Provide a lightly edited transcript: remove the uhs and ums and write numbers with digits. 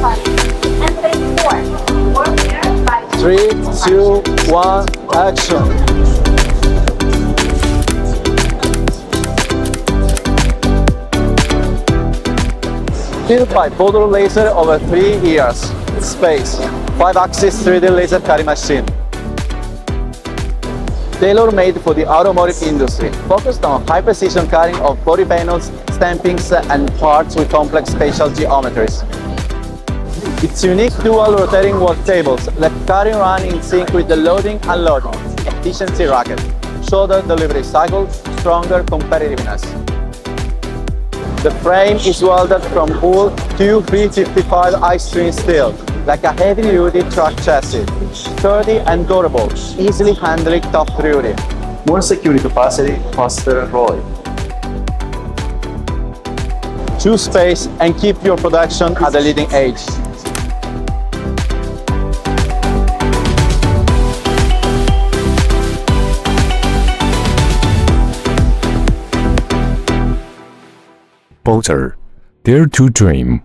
3, 2, 1, action. Built by Bodor laser over 3 years. Space, 5-axis 3D laser cutting machine. Tailor-made for the automotive industry, focused on high-precision cutting of body panels, stampings, and parts with complex spatial geometries. Its unique dual rotating worktables let cutting run in sync with the loading and unloading, efficiency rocket, shorter delivery cycle, stronger competitiveness. The frame is welded from wool to 355 ice-stream steel, like a heavy-duty truck chassis, sturdy and durable, easily handling tough terrain. More security capacity, faster rolling. Choose space and keep your production at the leading edge. Bodor, dare to dream.